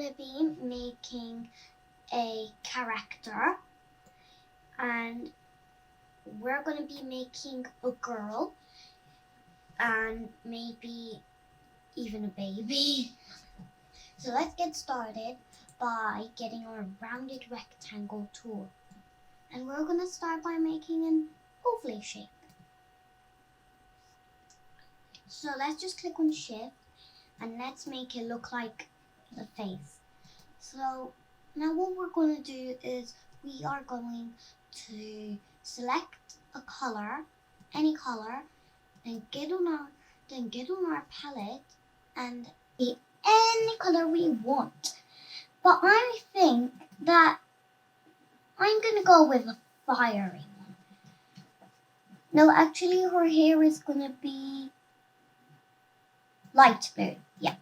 going to be making a character, and we're going to be making a girl and maybe even a baby. So let's get started by getting our rounded rectangle tool. And we're going to start by making an oval shape. So let's just click on Shift and let's make it look like the face. So now what we're going to do is we are going to select a color, any color, and get on our palette and be any color we want. But I think that I'm going to go with a fiery one. No, actually her hair is going to be light blue. Yeah.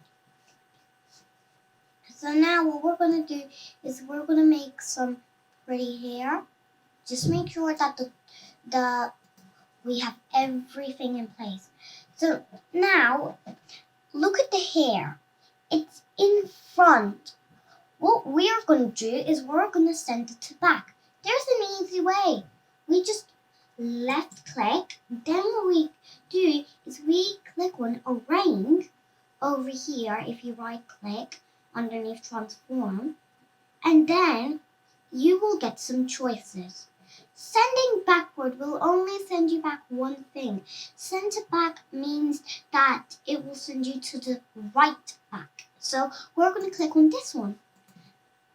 So now what we're going to do is we're going to make some pretty hair. Just make sure that we have everything in place. So now look at the hair. It's in front. What we're going to do is we're going to send it to back. There's an easy way. We just left click. Then what we do is we click on arrange over here if you right click underneath transform. And then you will get some choices. Sending backward will only send you back one thing. Send to back means that it will send you to the right back. So we're going to click on this one.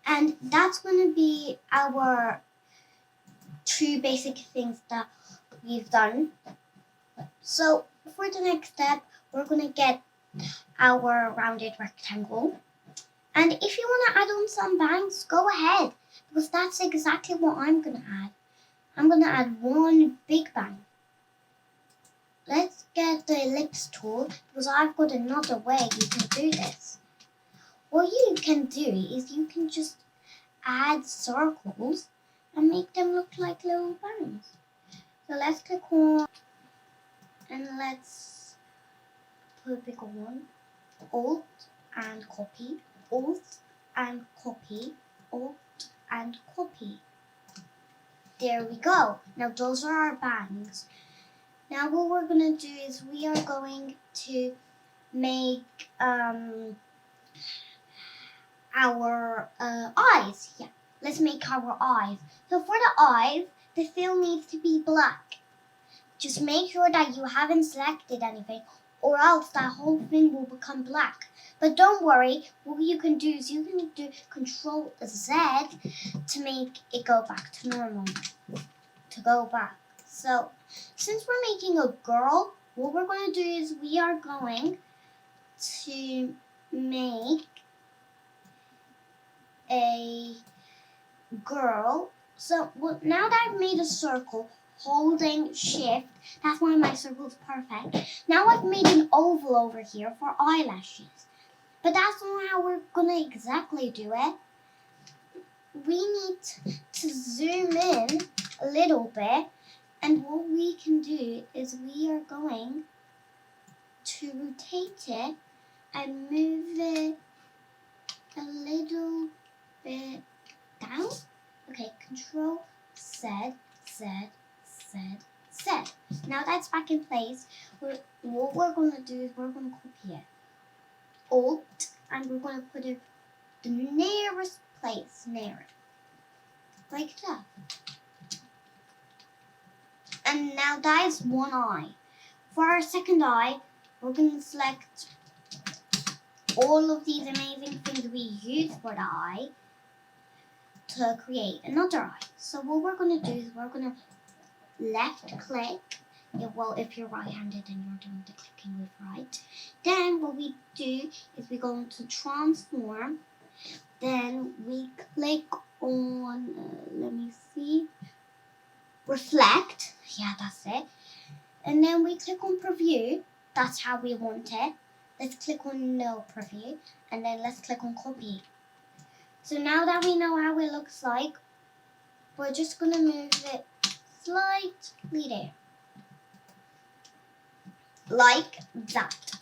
And that's going to be our two basic things that we've done. So for the next step, we're going to get our rounded rectangle. And if you want to add on some bangs, go ahead. Because that's exactly what I'm going to add. I'm going to add one big bang. Let's get the ellipse tool because I've got another way you can do this. What you can do is you can just add circles and make them look like little bangs. So let's click on and let's put a bigger one. Alt and copy. Alt and copy. Alt and copy. There we go. Now those are our bangs. Now what we're going to do is we are going to make our eyes. Yeah, let's make our eyes. So for the eyes, the fill needs to be black. Just make sure that you haven't selected anything or else that whole thing will become black. But don't worry, what you can do is you can do Control Z to make it go back to normal. To go back. So since we're making a girl, what we're going to do is we are going to make a girl. So now that I've made a circle holding shift, that's why my circle is perfect. Now I've made an oval over here for eyelashes. But that's not how we're going to exactly do it. We need to zoom in a little bit. And what we can do is we are going to rotate it and move it a little bit down. Okay, Control Z, Z, Z, Z. Now that's back in place. What we're going to do is we're going to copy it. Alt, and we're going to put it the nearest place near it. Like that. And now that is one eye. For our second eye, we're going to select all of these amazing things we use for the eye to create another eye. So what we're going to do is we're going to left click. Well, if you're right-handed and you're doing the clicking with right. Then what we do is we go into transform. Then we click on, let me see, reflect. Yeah, that's it. And then we click on preview. That's how we want it. Let's click on no preview. And then let's click on copy. So now that we know how it looks like, we're just going to move it slightly there. Like that.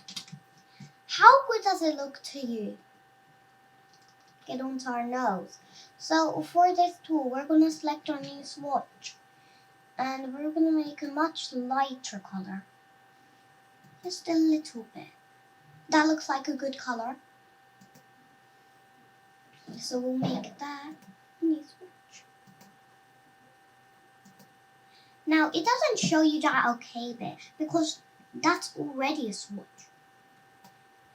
How good does it look to you? get onto our nose. So for this tool, we're going to select our new swatch. And we're going to make a much lighter color. Just a little bit. That looks like a good color. So we'll make that a new swatch. Now, it doesn't show you that okay bit because that's already a swatch.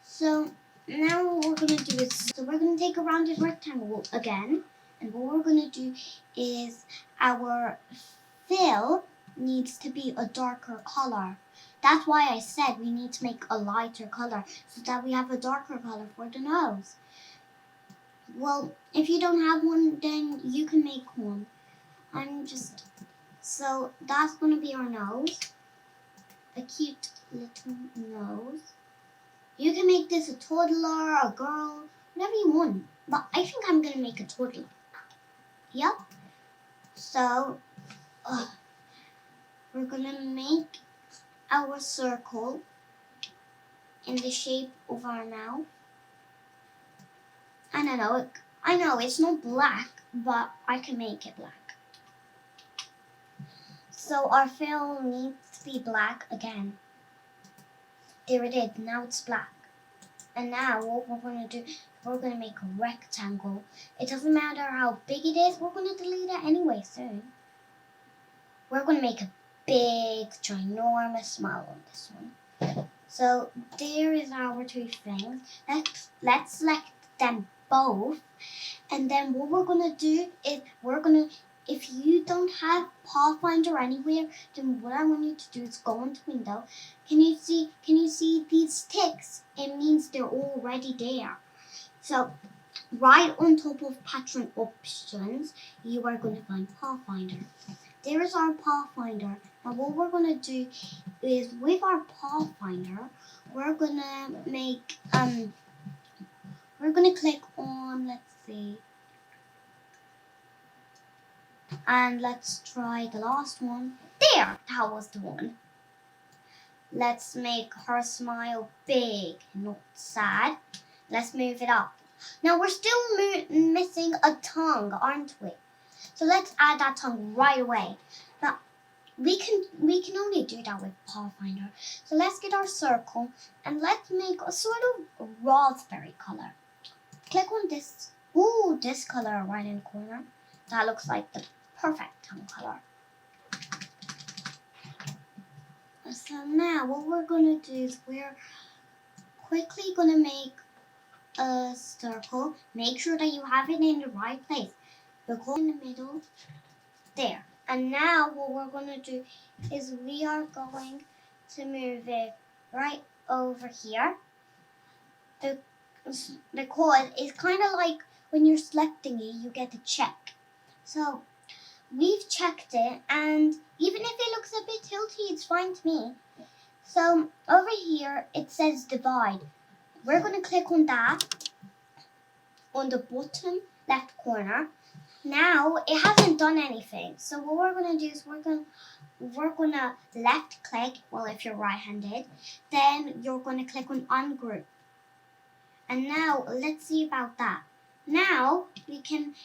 So now what we're going to do is, we're going to take a rounded rectangle again. And what we're going to do is our fill needs to be a darker color. That's why I said we need to make a lighter color so that we have a darker color for the nose. Well, if you don't have one, then you can make one. So that's going to be our nose. A cute little nose. You can make this a toddler, a girl, whatever you want. But I think I'm going to make a toddler. Yep. So, we're going to make our circle in the shape of our mouth. And I know it's not black, but I can make it black. So our fill needs to be black again. There it is, now it's black. And now what we're going to do, we're going to make a rectangle. It doesn't matter how big it is, we're going to delete it anyway soon. We're going to make a big, ginormous smile on this one. So there is our two things. Let's select them both. And then what we're going to do is if you don't have Pathfinder anywhere, then what I want you to do is go into window. Can you see these ticks? It means they're already there. So right on top of patron options, you are going to find Pathfinder. There is our Pathfinder. Now what we're going to do is with our Pathfinder, we're going to make, we're going to click on, let's see, and let's try the last one. There, that was the one. Let's make her smile big, not sad. Let's move it up. Now we're still missing a tongue, aren't we? So let's add that tongue right away. Now we can only do that with Pathfinder. So let's get our circle and let's make a sort of raspberry color. Click on this. Ooh, this color right in the corner. That looks like the perfect tongue color. So now what we're going to do is we're quickly going to make a circle. Make sure that you have it in the right place. We'll go in the middle. There. And now what we're going to do is we are going to move it right over here. Because it's kind of like when you're selecting it, you get a check. So we've checked it, and even if it looks a bit tilty, it's fine to me. So over here, it says divide. We're going to click on that on the bottom left corner. Now it hasn't done anything. So what we're going to do is we're going to left click. Well, if you're right-handed, then you're going to click on ungroup. And now let's see about that. Now we can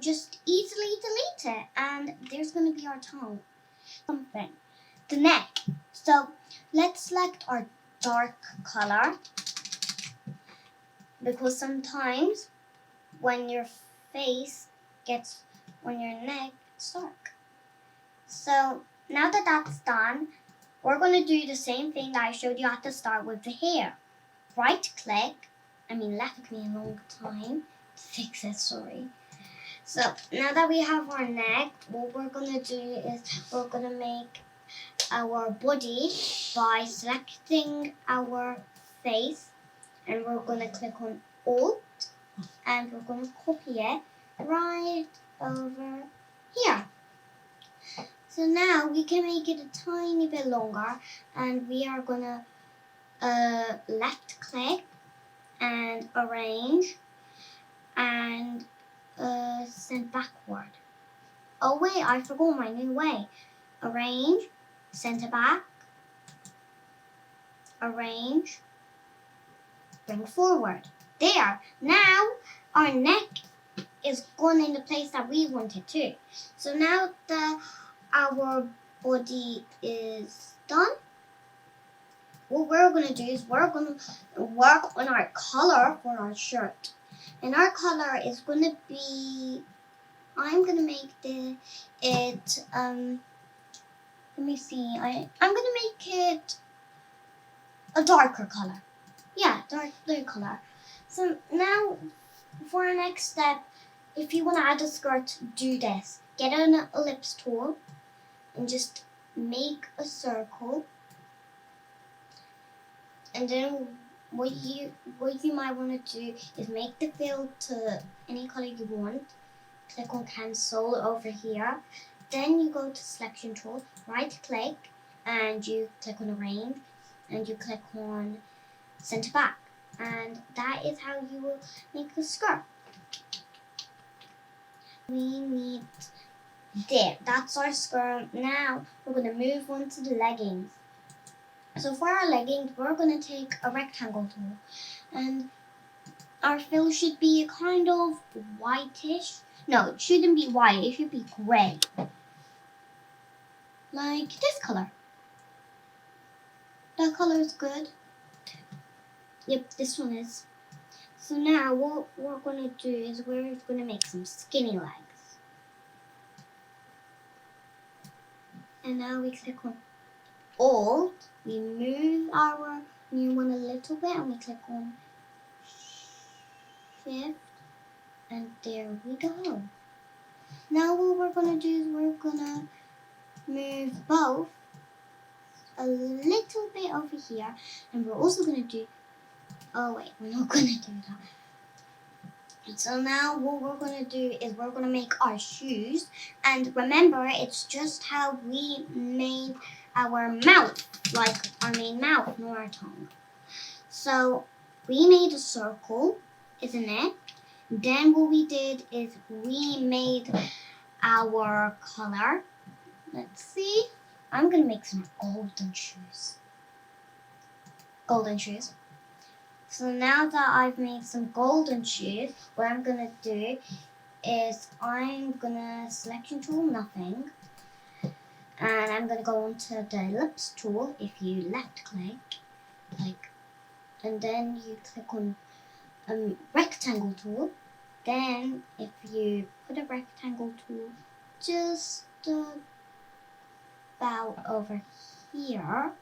just easily delete it, and there's going to be our tongue. Something. The neck. So let's select our dark color, because sometimes when your neck gets dark. So now that that's done, we're going to do the same thing that I showed you at the start with the hair. Left click a long time to fix it, sorry. So now that we have our neck, what we're going to do is we're going to make our body by selecting our face, and we're going to click on Alt, and we're going to copy it right over here. So now we can make it a tiny bit longer, and we are going to left click and arrange and send backward. Oh wait, I forgot my new way. Arrange, center back, arrange, bring forward. There. Now our neck is gone in the place that we want it to. So now that our body is done, what we're going to do is we're going to work on our color for our shirt. And our color is going to be, I'm going to make let me see, I'm going to make it a darker color. Yeah, dark blue color. So now for our next step, if you want to add a skirt, do this. Get an ellipse tool and just make a circle. And then what you might want to do is make the fill to any color you want. Click on cancel over here. Then you go to selection tool, right click, and you click on arrange, and you click on center back. And that is how you will make the skirt. We need there. That's our skirt. Now we're going to move on to the leggings. So for our leggings, we're going to take a rectangle tool, and our fill should be kind of whitish. No, it shouldn't be white. It should be gray, like this color. That color is good. Yep, this one is. So now what we're going to do is we're going to make some skinny legs. And now we click on Alt. We move our new one a little bit, and we click on Shift. And there we go. Now what we're going to do is we're going to move both a little bit over here. And we're also going to do, oh wait, we're not going to do that. So now what we're going to do is we're going to make our shoes. And remember, it's just how we made our mouth, like our main mouth, not our tongue. So we made a circle, isn't it? Then what we did is we made our color. Let's see. I'm going to make some golden shoes. Golden shoes. So now that I've made some golden shoes, what I'm going to do is I'm going to selection tool, nothing. And I'm going to go onto the ellipse tool. If you left click, and then you click on rectangle tool. Then if you put a rectangle tool just about over here,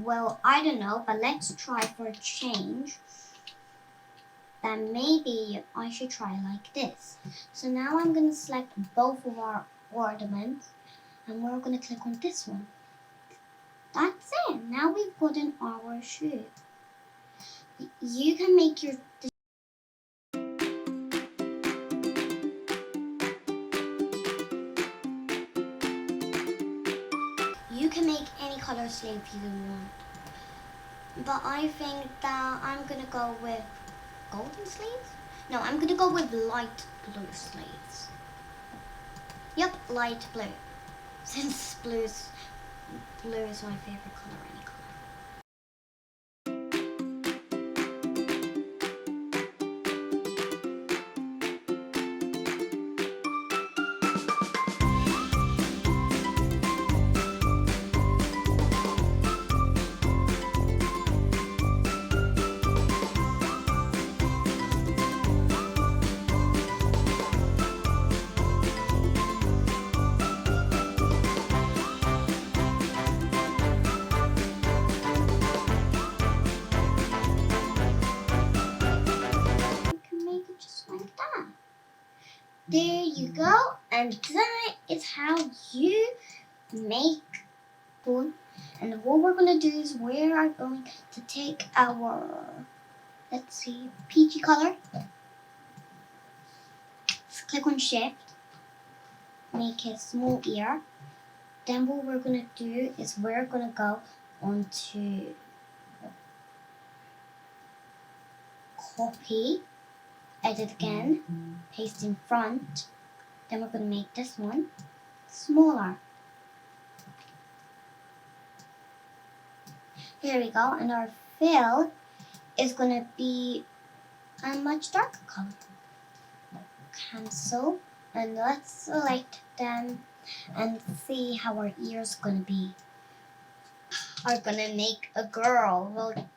well, I don't know, but let's try for a change. Then maybe I should try like this. So now I'm going to select both of our ornaments, and we're going to click on this one. That's it. Now we've gotten our shoe. You can make your any color sleeve you want. But I think that I'm gonna go with golden sleeves? No, I'm gonna go with light blue sleeves. Yep, light blue. Since blue is my favorite color, any color. There you go, and that is how you make one. And what we're going to do is we are going to take our, let's see, peachy color. Let's click on Shift, make a small ear. Then what we're going to do is we're going to go onto copy, edit again, paste in front. Then we're going to make this one smaller. Here we go, and our fill is gonna be a much darker color. Cancel, and let's select them and see how our ears gonna be. Are gonna make a girl. Well,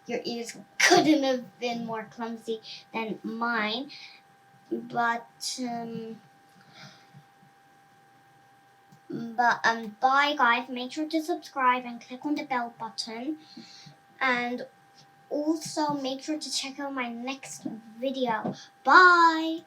your ears couldn't have been more clumsy than mine, but bye guys. Make sure to subscribe and click on the bell button, and also make sure to check out my next video. Bye.